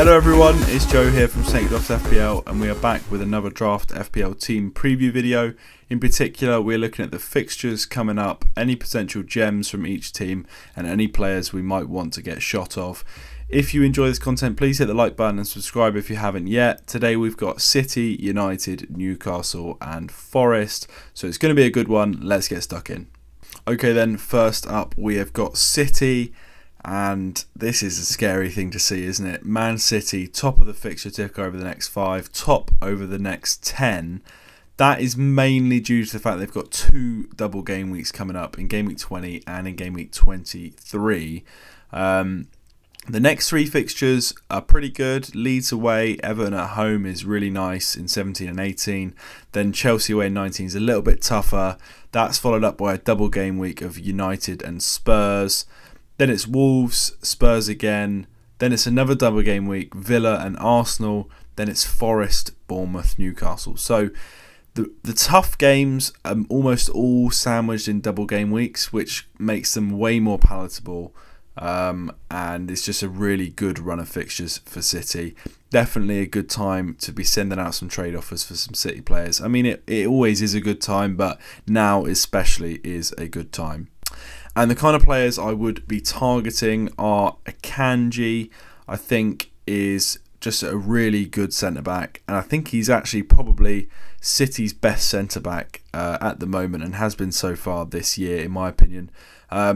Hello everyone, it's Joe here from DRAFT FPL, and we are back with another Draft FPL team preview video. In particular, we're looking at the fixtures coming up, any potential gems from each team, and any players we might want to get shot of. If you enjoy this content, please hit the like button and subscribe if you haven't yet. Today we've got City, United, Newcastle and Forest, so it's going to be a good one. Let's get stuck in. Okay then, first up we have got City. And this is a scary thing to see, isn't it? Man City, top of the fixture ticker over the next 5, top over the next 10. That is mainly due to the fact they've got 2 double game weeks coming up in game week 20 and in game week 23. The next 3 fixtures are pretty good. Leeds away, Everton at home is really nice in 17 and 18. Then Chelsea away in 19 is a little bit tougher. That's followed up by a double game week of United and Spurs. Then it's Wolves, Spurs again. Then it's another double game week, Villa and Arsenal. Then it's Forest, Bournemouth, Newcastle. So the tough games are almost all sandwiched in double game weeks, which makes them way more palatable. And it's just a really good run of fixtures for City. Definitely a good time to be sending out some trade offers for some City players. I mean, it always is a good time, but now especially is a good time. And the kind of players I would be targeting are Akanji. I think is just a really good centre-back. And I think he's actually probably City's best centre-back at the moment and has been so far this year, in my opinion.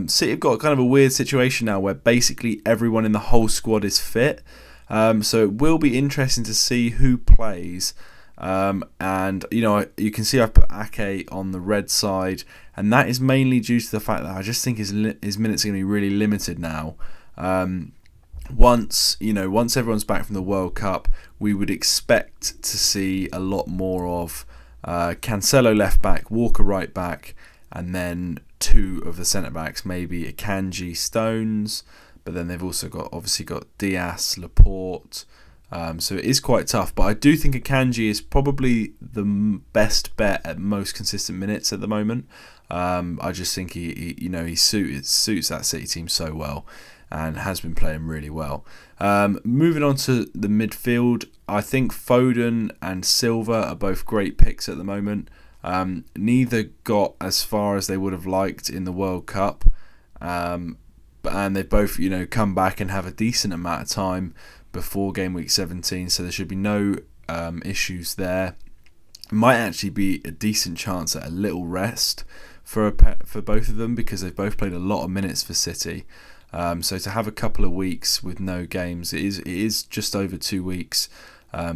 City have got kind of a weird situation now where basically everyone in the whole squad is fit. So it will be interesting to see who plays. And you know, you can see I've put Ake on the red side, and that is mainly due to the fact that I just think his minutes are going to be really limited now. Once everyone's back from the World Cup, we would expect to see a lot more of Cancelo left back, Walker right back, and then 2 of the centre backs, maybe Akanji, Stones, but then they've also obviously got Diaz, Laporte. So it is quite tough, but I do think Akanji is probably the best bet at most consistent minutes at the moment. I just think he suits that City team so well and has been playing really well. Moving on to the midfield, I think Foden and Silva are both great picks at the moment. Neither got as far as they would have liked in the World Cup, and they've both come back and have a decent amount of time before game week 17, so there should be no issues there. Might actually be a decent chance at a little rest for both of them because they've both played a lot of minutes for City. So to have a couple of weeks with no games, it is just over 2 weeks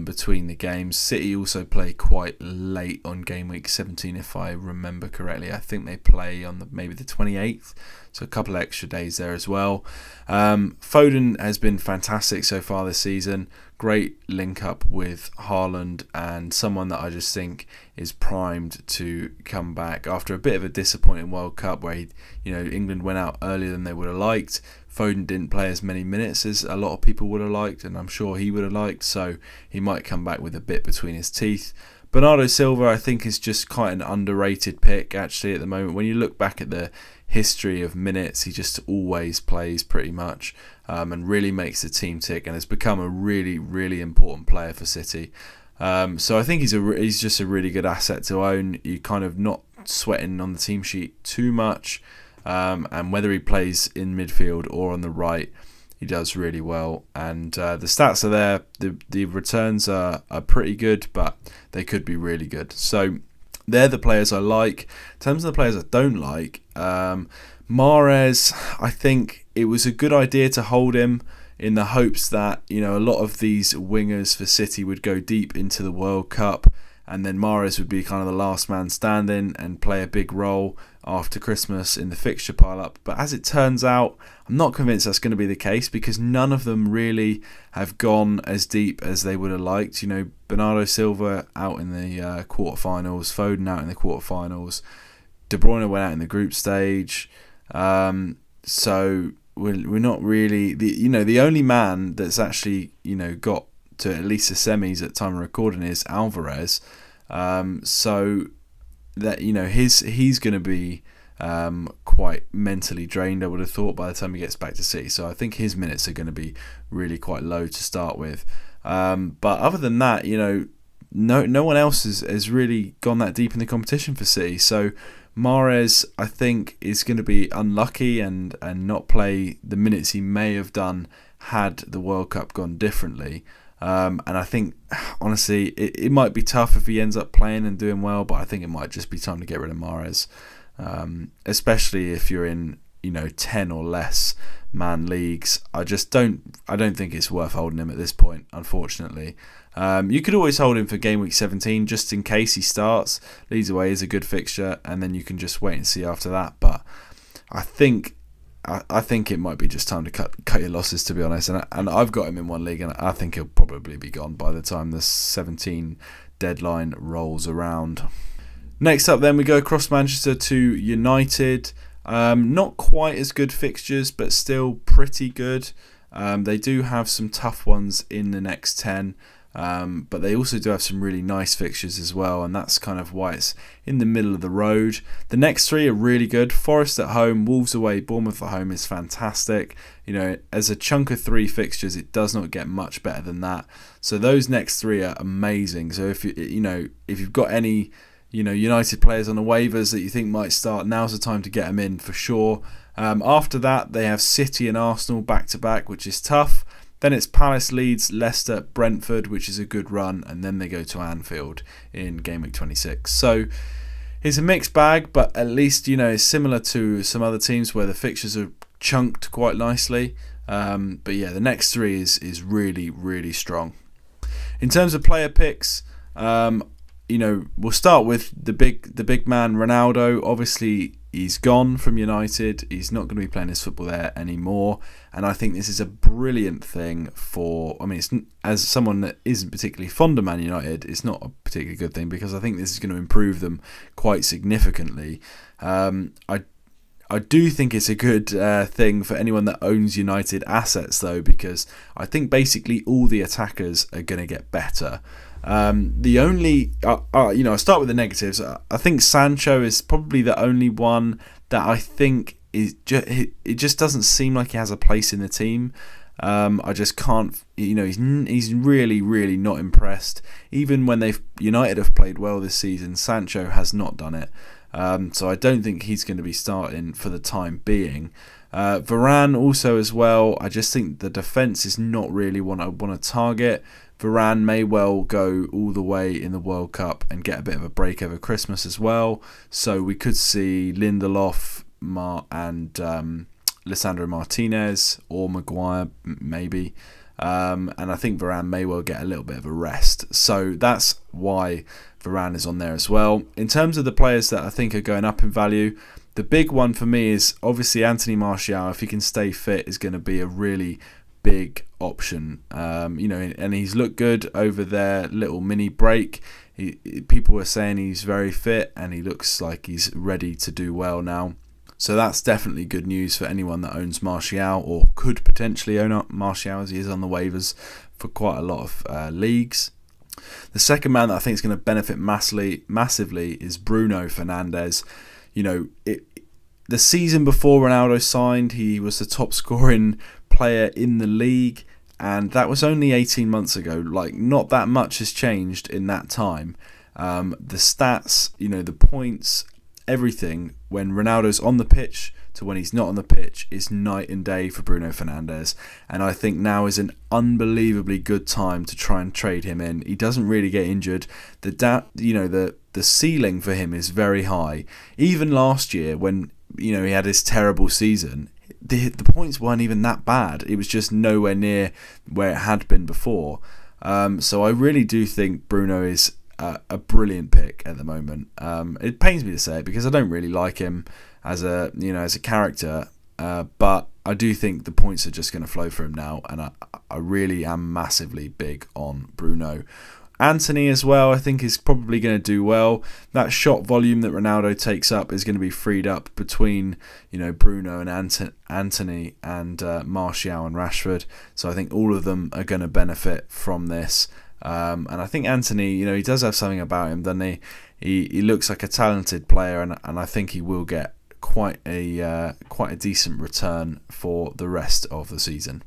between the games. City also play quite late on game week 17, if I remember correctly. I think they play on maybe the 28th, so a couple of extra days there as well. Foden has been fantastic so far this season. Great link up with Haaland, and someone that I just think is primed to come back after a bit of a disappointing World Cup where England went out earlier than they would have liked. Foden didn't play as many minutes as a lot of people would have liked, and I'm sure he would have liked, so he might come back with a bit between his teeth. Bernardo Silva, I think, is just quite an underrated pick actually at the moment. When you look back at the history of minutes, he just always plays pretty much, and really makes the team tick, and has become a really, really important player for City. So I think he's just a really good asset to own. You're kind of not sweating on the team sheet too much, and whether he plays in midfield or on the right, he does really well. And the stats are there. The returns are pretty good, but they could be really good. So they're the players I like. In terms of the players I don't like, Mahrez, I think it was a good idea to hold him in the hopes that a lot of these wingers for City would go deep into the World Cup, and then Mahrez would be kind of the last man standing and play a big role after Christmas in the fixture pile-up. But as it turns out, I'm not convinced that's going to be the case because none of them really have gone as deep as they would have liked. Bernardo Silva out in the quarterfinals, Foden out in the quarterfinals, De Bruyne went out in the group stage. So we're not really the only man that's actually got to at least the semis at time of recording is Alvarez. So that he's going to be quite mentally drained, I would have thought, by the time he gets back to City. So I think his minutes are going to be really quite low to start with. But other than that, no one else has really gone that deep in the competition for City. So Mahrez, I think, is going to be unlucky and not play the minutes he may have done had the World Cup gone differently. And I think, honestly, it might be tough if he ends up playing and doing well, but I think it might just be time to get rid of Mahrez, especially if you're in 10 or less man leagues. I don't think it's worth holding him at this point, unfortunately. You could always hold him for game week 17 just in case he starts. Leeds away is a good fixture, and then you can just wait and see after that. But I think it might be just time to cut your losses, to be honest. And I've got him in one league, and I think he'll probably be gone by the time the 17 deadline rolls around. Next up, then, we go across Manchester to United. Not quite as good fixtures, but still pretty good. They do have some tough ones in the next 10. But they also do have some really nice fixtures as well, and that's kind of why it's in the middle of the road. The next 3 are really good. Forest at home, Wolves away, Bournemouth at home is fantastic. As a chunk of 3 fixtures, it does not get much better than that. So those next 3 are amazing. So if you've got any United players on the waivers that you think might start, now's the time to get them in for sure. After that, they have City and Arsenal back to back, which is tough. Then it's Palace, Leeds, Leicester, Brentford, which is a good run, and then they go to Anfield in game week 26. So it's a mixed bag, but at least it's similar to some other teams where the fixtures are chunked quite nicely. But yeah, the next 3 is really, really strong. In terms of player picks, we'll start with the big man Ronaldo. Obviously, he's gone from United. He's not going to be playing his football there anymore. And I think this is a brilliant thing as someone that isn't particularly fond of Man United, it's not a particularly good thing, because I think this is going to improve them quite significantly. I do think it's a good thing for anyone that owns United assets, though, because I think basically all the attackers are going to get better. I'll start with the negatives. I think Sancho is probably the only one that I think it just doesn't seem like he has a place in the team. I just can't, he's really, really not impressed. Even when United have played well this season, Sancho has not done it. So I don't think he's going to be starting for the time being. Varane also as well. I just think the defence is not really what I want to target. Varane may well go all the way in the World Cup and get a bit of a break over Christmas as well. So we could see Lindelof and Lisandro Martinez or Maguire maybe. And I think Varane may well get a little bit of a rest. So that's why Varane is on there as well. In terms of the players that I think are going up in value, the big one for me is obviously Anthony Martial. If he can stay fit, is going to be a really big option. And he's looked good over their little mini break. People were saying he's very fit and he looks like he's ready to do well now. So that's definitely good news for anyone that owns Martial or could potentially own Martial, as he is on the waivers for quite a lot of leagues. The second man that I think is going to benefit massively is Bruno Fernandes. The season before Ronaldo signed, he was the top scoring player in the league, and that was only 18 months ago. Not that much has changed in that time. The stats, the points, everything, when Ronaldo's on the pitch to when he's not on the pitch, is night and day for Bruno Fernandes. And I think now is an unbelievably good time to try and trade him in. He doesn't really get injured. The ceiling for him is very high. Even last year when he had his terrible season, the points weren't even that bad. It was just nowhere near where it had been before. So I really do think Bruno is a brilliant pick at the moment. It pains me to say it because I don't really like him as a character, but I do think the points are just going to flow for him now, and I really am massively big on Bruno. Anthony as well, I think, is probably going to do well. That shot volume that Ronaldo takes up is going to be freed up between Bruno and Anthony and Martial and Rashford. So I think all of them are going to benefit from this. And I think Anthony, he does have something about him, doesn't he? He looks like a talented player, and I think he will get quite a decent return for the rest of the season.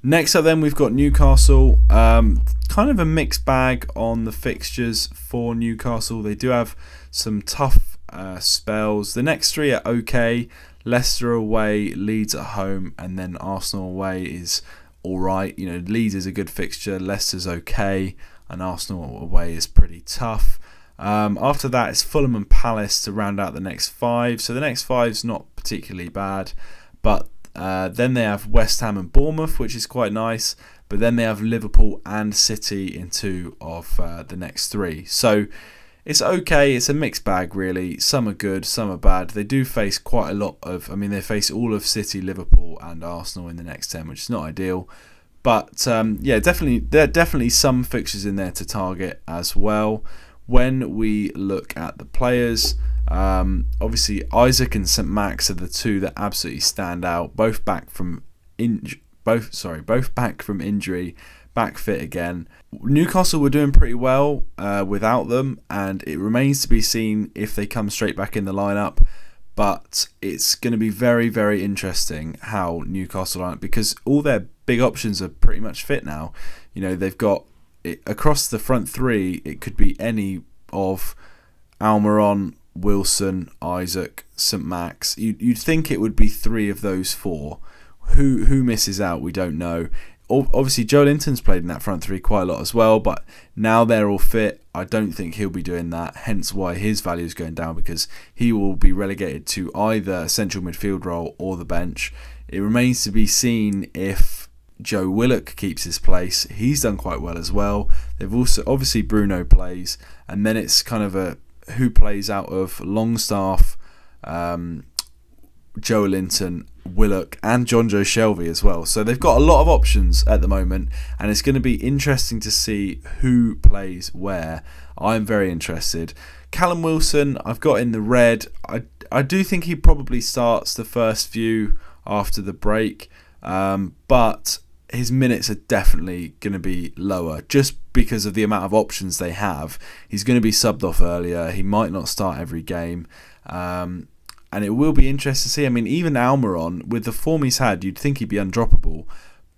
Next up then, we've got Newcastle. Kind of a mixed bag on the fixtures for Newcastle. They do have some tough spells. The next three are okay. Leicester away, Leeds at home, and then Arsenal away is alright. Leeds is a good fixture, Leicester's okay, and Arsenal away is pretty tough. After that, it's Fulham and Palace to round out the next 5. So the next 5's not particularly bad, but then they have West Ham and Bournemouth, which is quite nice. But then they have Liverpool and City in 2 of the next 3. So it's okay. It's a mixed bag, really. Some are good, some are bad. They do face quite a lot of... they face all of City, Liverpool and Arsenal in the next 10, which is not ideal. But, definitely there are definitely some fixtures in there to target as well. When we look at the players, obviously Isaac and St Max are the 2 that absolutely stand out. Both back from injury, back fit again. Newcastle were doing pretty well without them, and it remains to be seen if they come straight back in the lineup. But it's going to be very, very interesting how Newcastle are, because all their big options are pretty much fit now. They've got across the front 3. It could be any of Almiron, Wilson, Isaac, St Max. You'd think it would be 3 of those 4. Who misses out, we don't know. Obviously, Joe Linton's played in that front 3 quite a lot as well, but now they're all fit. I don't think he'll be doing that, hence why his value is going down, because he will be relegated to either a central midfield role or the bench. It remains to be seen if Joe Willock keeps his place. He's done quite well as well. They've also, obviously, Bruno plays, and then it's kind of a who plays out of Longstaff, Joe Linton, Willock and John Joe Shelvey as well. So they've got a lot of options at the moment, and it's going to be interesting to see who plays where. I'm very interested. Callum Wilson, I've got in the red. I do think he probably starts the first few after the break, but his minutes are definitely going to be lower just because of the amount of options they have. He's going to be subbed off earlier. He might not start every game. And it will be interesting to see. Even Almiron, with the form he's had, you'd think he'd be undroppable.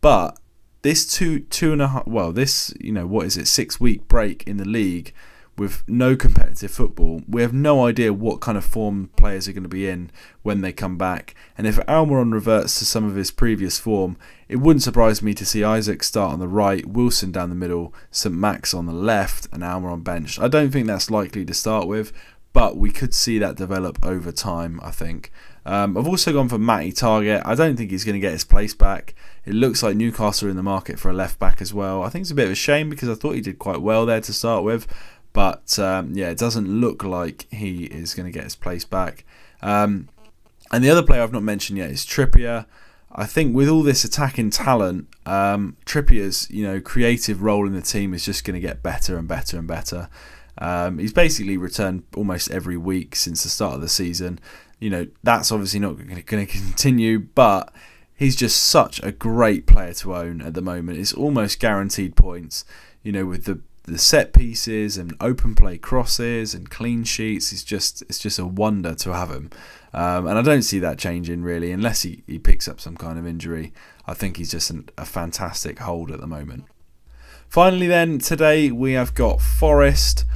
But this 6-week break in the league with no competitive football, we have no idea what kind of form players are going to be in when they come back. And if Almiron reverts to some of his previous form, it wouldn't surprise me to see Isaac start on the right, Wilson down the middle, St Max on the left, and Almiron benched. I don't think that's likely to start with, but we could see that develop over time, I think. I've also gone for Matty Targett. I don't think he's going to get his place back. It looks like Newcastle are in the market for a left back as well. I think it's a bit of a shame because I thought he did quite well there to start with. But it doesn't look like he is going to get his place back. And the other player I've not mentioned yet is Trippier. I think with all this attacking talent, Trippier's creative role in the team is just going to get better and better and better. He's basically returned almost every week since the start of the season. That's obviously not going to continue, but he's just such a great player to own at the moment. It's almost guaranteed points, with the set pieces and open play crosses and clean sheets. It's just a wonder to have him. And I don't see that changing really, unless he picks up some kind of injury. I think he's just a fantastic hold at the moment. Finally then, today we have got Forest.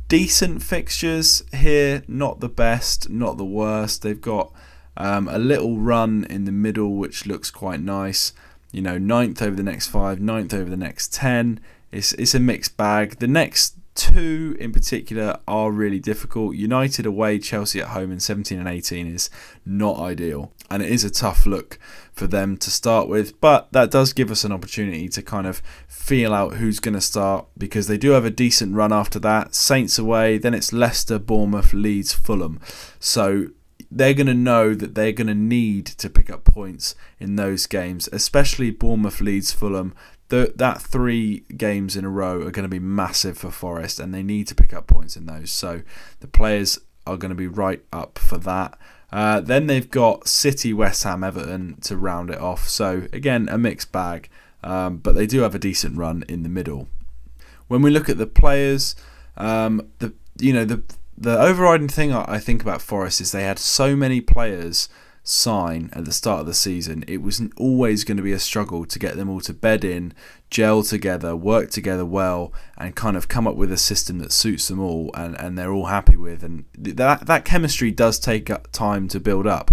Decent fixtures here, not the best, not the worst. They've got a little run in the middle which looks quite nice. 9th over the next 5, 9th over the next 10. It's a mixed bag. The next 2 in particular are really difficult. United away, Chelsea at home in 17 and 18 is not ideal, and it is a tough look for them to start with, but that does give us an opportunity to kind of feel out who's going to start, because they do have a decent run after that. Saints away, then it's Leicester, Bournemouth, Leeds, Fulham. So they're going to know that they're going to need to pick up points in those games, especially Bournemouth, Leeds, Fulham. That 3 games in a row are going to be massive for Forest, and they need to pick up points in those. So the players are going to be right up for that. Then they've got City, West Ham, Everton to round it off. So again, a mixed bag, but they do have a decent run in the middle. When we look at the players, the the overriding thing I think about Forest is they had so many players sign at the start of the season. It was always going to be a struggle to get them all to bed in, gel together, work together well, and kind of come up with a system that suits them all and they're all happy with. And that chemistry does take time to build up.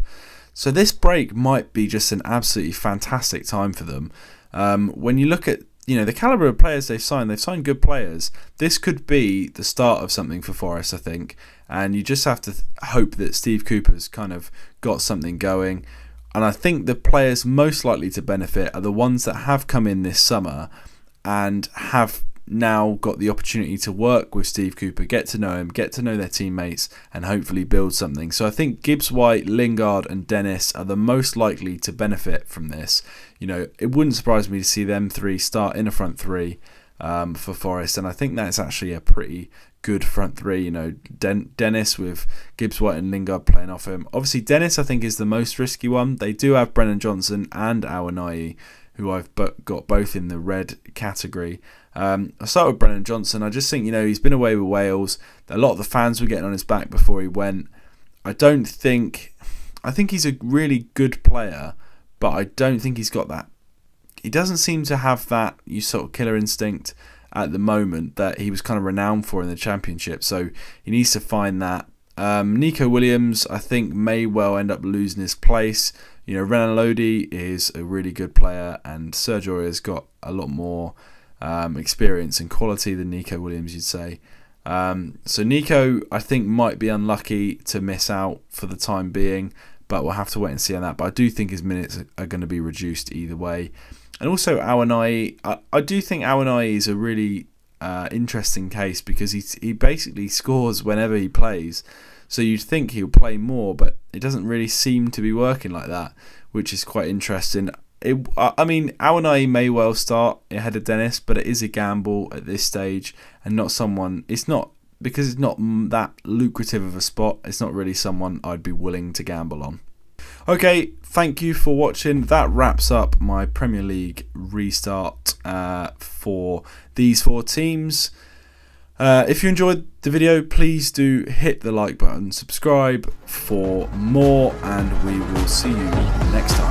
So this break might be just an absolutely fantastic time for them. When you look at the calibre of players they've signed good players. This could be the start of something for Forest, I think. And you just have to hope that Steve Cooper's kind of got something going. And I think the players most likely to benefit are the ones that have come in this summer and have now got the opportunity to work with Steve Cooper, get to know him, get to know their teammates, and hopefully build something. So I think Gibbs White, Lingard and Dennis are the most likely to benefit from this. It wouldn't surprise me to see them three start in a front three for Forest, and I think that's actually a pretty good front three. Dennis with Gibbs White and Lingard playing off him. Obviously Dennis I think is the most risky one. They do have Brennan Johnson and Awoniyi, who I've got both in the red category. I'll start with Brennan Johnson. I just think, he's been away with Wales. A lot of the fans were getting on his back before he went. I think he's a really good player, but I don't think he's got that. He doesn't seem to have that sort of killer instinct at the moment that he was kind of renowned for in the Championship. So he needs to find that. Nico Williams, I think, may well end up losing his place. Renan Lodi is a really good player, and Sergio has got a lot more experience and quality than Nico Williams, you'd say. So Nico, I think, might be unlucky to miss out for the time being, but we'll have to wait and see on that. But I do think his minutes are going to be reduced either way. And also Awoniyi, I do think Awoniyi is a really interesting case because he basically scores whenever he plays. So you'd think he'll play more, but it doesn't really seem to be working like that, which is quite interesting. Awoniyi may well start ahead of Dennis, but it is a gamble at this stage, and because it's not that lucrative of a spot, it's not really someone I'd be willing to gamble on. Okay, thank you for watching. That wraps up my Premier League restart for these four teams. If you enjoyed the video, please do hit the like button, subscribe for more, and we will see you next time.